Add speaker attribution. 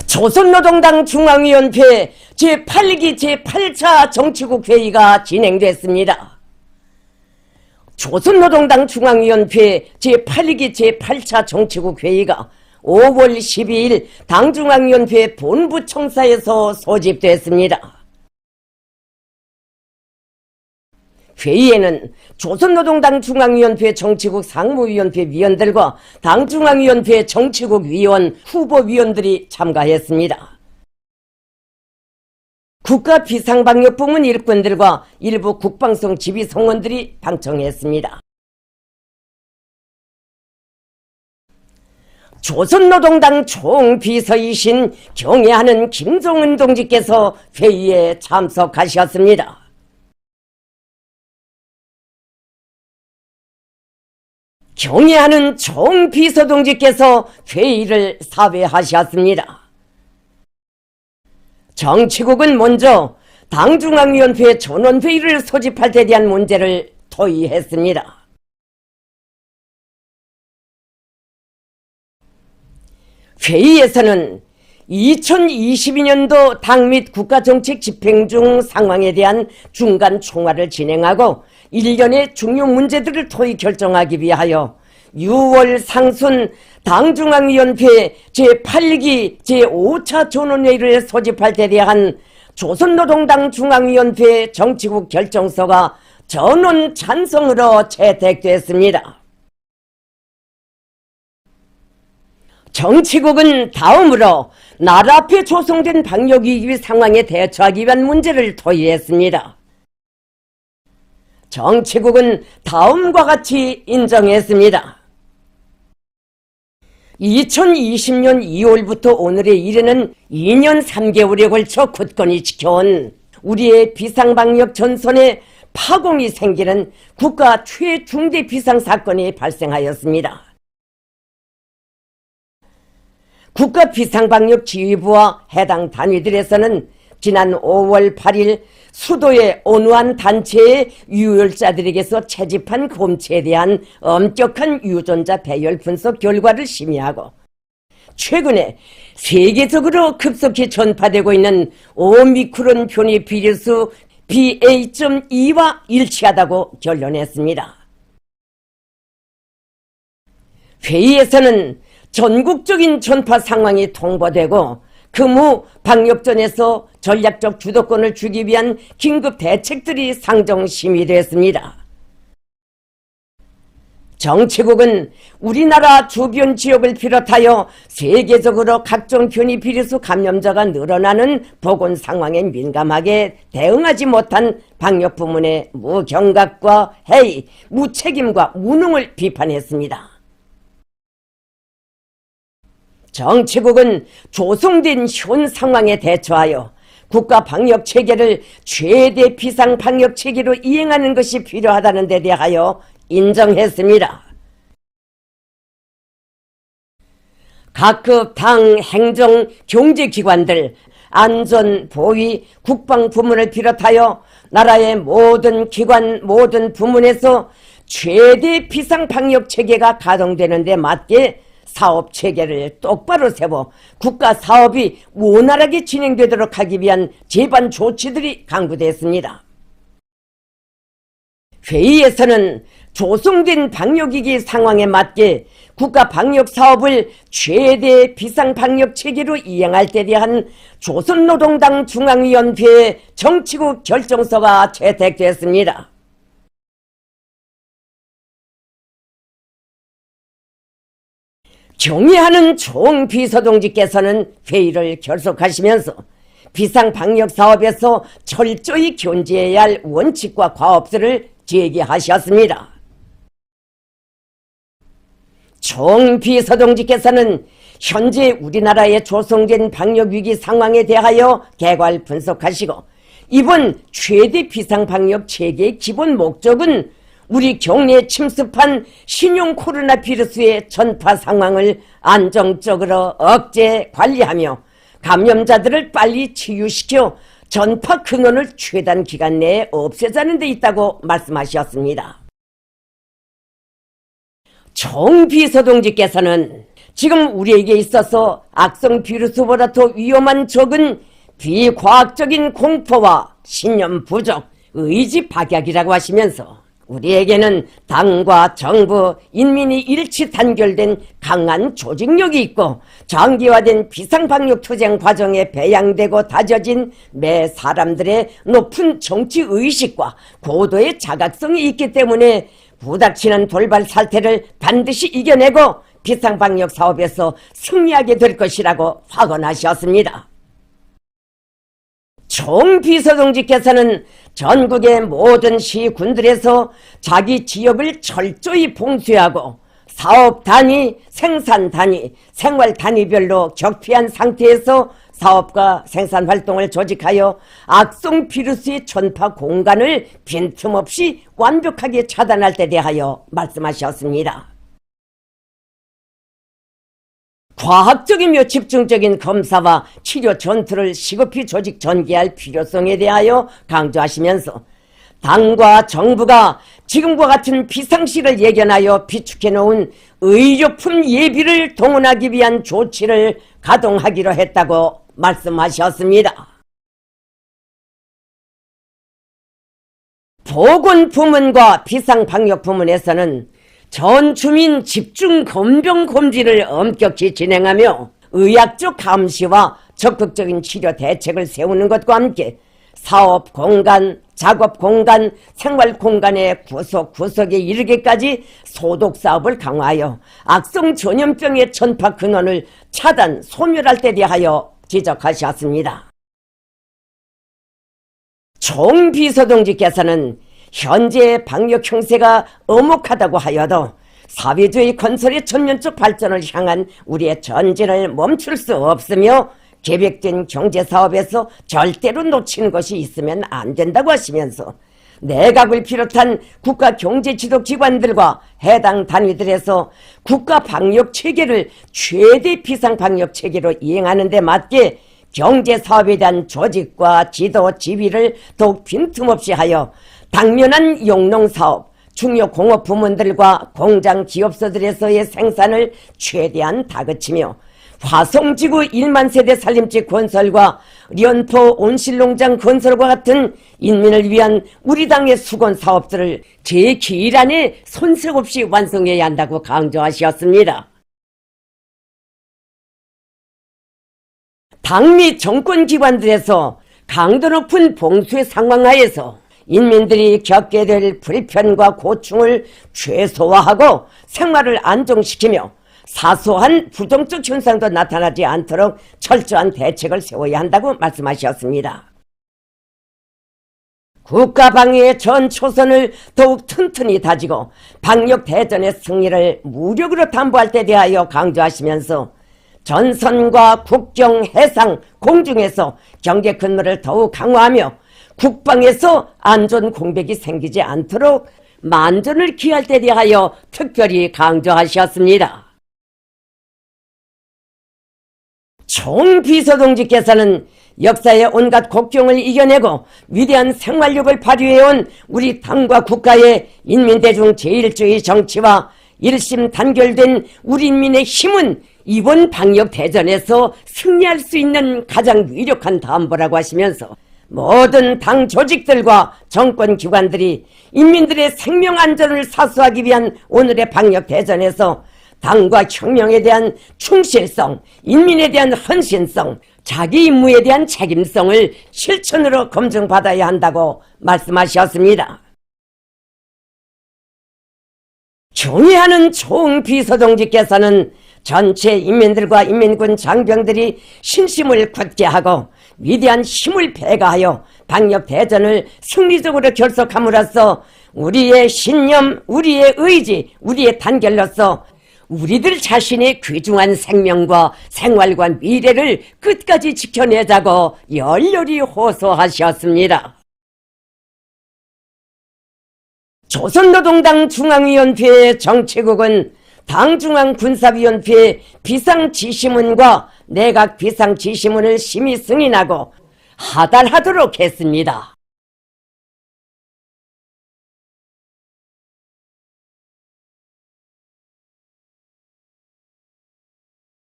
Speaker 1: 조선노동당 중앙위원회 제8기 제8차 정치국 회의가 진행됐습니다. 조선노동당 중앙위원회 제8기 제8차 정치국 회의가 5월 12일 당중앙위원회 본부청사에서 소집됐습니다. 회의에는 조선노동당 중앙위원회 정치국 상무위원회 위원들과 당중앙위원회 정치국 위원, 후보위원들이 참가했습니다. 국가비상방역부문 일꾼들과 일부 국방성 지휘성원들이 방청했습니다. 조선노동당 총비서이신 경애하는 김종은 동지께서 회의에 참석하셨습니다. 경애하는 총비서 동지께서 회의를 사회하셨습니다. 정치국은 먼저 당중앙위원회 전원회의를 소집할 데 대한 문제를 토의했습니다. 회의에서는 2022년도 당 및 국가정책 집행 중 상황에 대한 중간 총화를 진행하고 일련의 중요 문제들을 토의 결정하기 위하여 6월 상순 당중앙위원회 제8기 제5차 전원회의를 소집할 데 대한 조선노동당 중앙위원회 정치국 결정서가 전원 찬성으로 채택됐습니다. 정치국은 다음으로 나라 앞에 조성된 방역위기 상황에 대처하기 위한 문제를 토의했습니다. 정치국은 다음과 같이 인정했습니다. 2020년 2월부터 오늘에 이르는 2년 3개월에 걸쳐 굳건히 지켜온 우리의 비상방역 전선에 파공이 생기는 국가 최중대 비상사건이 발생하였습니다. 국가비상방역지휘부와 해당 단위들에서는 지난 5월 8일 수도의 온후한 단체의 유혈자들에게서 채집한 곰치에 대한 엄격한 유전자 배열 분석 결과를 심의하고 최근에 세계적으로 급속히 전파되고 있는 오미크론 변이 비리수 BA.2와 일치하다고 결론했습니다. 회의에서는 전국적인 전파 상황이 통보되고 금후 방역전에서 전략적 주도권을 주기 위한 긴급 대책들이 상정 심의됐습니다. 정치국은 우리나라 주변 지역을 비롯하여 세계적으로 각종 변이 비리수 감염자가 늘어나는 보건 상황에 민감하게 대응하지 못한 방역부문의 무경각과 해이, 무책임과 무능을 비판했습니다. 정치국은 조성된 현 상황에 대처하여 국가 방역 체계를 최대 비상 방역 체계로 이행하는 것이 필요하다는 데 대하여 인정했습니다. 각급 당, 행정, 경제기관들, 안전, 보위, 국방부문을 비롯하여 나라의 모든 기관, 모든 부문에서 최대 비상 방역 체계가 가동되는 데 맞게 사업 체계를 똑바로 세워 국가 사업이 원활하게 진행되도록 하기 위한 제반 조치들이 강구됐습니다. 회의에서는 조성된 방역위기 상황에 맞게 국가 방역 사업을 최대 비상 방역 체계로 이행할 때 대한 조선노동당 중앙위원회 정치국 결정서가 채택됐습니다. 경애하는 총비서동지께서는 회의를 결속하시면서 비상방역사업에서 철저히 견지해야 할 원칙과 과업들을 제기하셨습니다. 총비서동지께서는 현재 우리나라의 조성된 방역위기 상황에 대하여 개괄 분석하시고 이번 최대 비상방역 체계의 기본 목적은 우리 경내에 침습한 신종 코로나 비루스의 전파 상황을 안정적으로 억제, 관리하며 감염자들을 빨리 치유시켜 전파 근원을 최단 기간 내에 없애자는 데 있다고 말씀하셨습니다. 총비서동지께서는 지금 우리에게 있어서 악성 비루스보다 더 위험한 적은 비과학적인 공포와 신념 부족, 의지 박약이라고 하시면서 우리에게는 당과 정부, 인민이 일치 단결된 강한 조직력이 있고 장기화된 비상방역 투쟁 과정에 배양되고 다져진 매 사람들의 높은 정치의식과 고도의 자각성이 있기 때문에 부닥치는 돌발 사태를 반드시 이겨내고 비상방역 사업에서 승리하게 될 것이라고 확언하셨습니다. 총 비서동지께서는 전국의 모든 시군들에서 자기 지역을 철저히 봉쇄하고 사업 단위, 생산 단위, 생활 단위별로 격피한 상태에서 사업과 생산 활동을 조직하여 악성 비루스의 전파 공간을 빈틈없이 완벽하게 차단할 때 대하여 말씀하셨습니다. 과학적이며 집중적인 검사와 치료 전투를 시급히 조직 전개할 필요성에 대하여 강조하시면서 당과 정부가 지금과 같은 비상시를 예견하여 비축해 놓은 의료품 예비를 동원하기 위한 조치를 가동하기로 했다고 말씀하셨습니다. 보건부문과 비상방역부문에서는 전 주민 집중 검병 검진을 엄격히 진행하며 의학적 감시와 적극적인 치료 대책을 세우는 것과 함께 사업 공간, 작업 공간, 생활 공간의 구석구석에 이르기까지 소독 사업을 강화하여 악성 전염병의 전파 근원을 차단, 소멸할 때 대하여 지적하셨습니다. 총 비서동지께서는 현재 방역 형세가 엄혹하다고 하여도 사회주의 건설의 전면적 발전을 향한 우리의 전진을 멈출 수 없으며 계획된 경제사업에서 절대로 놓치는 것이 있으면 안 된다고 하시면서 내각을 비롯한 국가경제지도기관들과 해당 단위들에서 국가방역체계를 최대 비상방역체계로 이행하는 데 맞게 경제사업에 대한 조직과 지도, 지휘를 더욱 빈틈없이 하여 당면한 용농사업, 중요 공업부문들과 공장 기업소들에서의 생산을 최대한 다그치며 화성지구 1만 세대 살림집 건설과 련포 온실농장 건설과 같은 인민을 위한 우리 당의 수건 사업들을 제 기일 안에 손색 없이 완성해야 한다고 강조하셨습니다. 당 및 정권기관들에서 강도 높은 봉쇄 상황 하에서 인민들이 겪게 될 불편과 고충을 최소화하고 생활을 안정시키며 사소한 부정적 현상도 나타나지 않도록 철저한 대책을 세워야 한다고 말씀하셨습니다. 국가방위의 전 초선을 더욱 튼튼히 다지고 방역대전의 승리를 무력으로 담보할 때 대하여 강조하시면서 전선과 국경, 해상, 공중에서 경계 근무를 더욱 강화하며 국방에서 안전 공백이 생기지 않도록 만전을 기할 때 대하여 특별히 강조하셨습니다. 총 비서동지께서는 역사의 온갖 국경을 이겨내고 위대한 생활력을 발휘해온 우리 당과 국가의 인민대중 제1주의 정치와 일심 단결된 우리 인민의 힘은 이번 방역대전에서 승리할 수 있는 가장 유력한 담보라고 하시면서 모든 당 조직들과 정권기관들이 인민들의 생명안전을 사수하기 위한 오늘의 방역대전에서 당과 혁명에 대한 충실성, 인민에 대한 헌신성, 자기 임무에 대한 책임성을 실천으로 검증받아야 한다고 말씀하셨습니다. 경의하는 총 비서동지께서는 전체 인민들과 인민군 장병들이 신심을 굳게 하고 위대한 힘을 배가하여 방역대전을 승리적으로 결속함으로써 우리의 신념, 우리의 의지, 우리의 단결로서 우리들 자신의 귀중한 생명과 생활과 미래를 끝까지 지켜내자고 열렬히 호소하셨습니다. 조선노동당 중앙위원회 정치국은 당중앙군사위원회 비상지시문과 내각 비상지시문을 심의 승인하고 하달하도록 했습니다.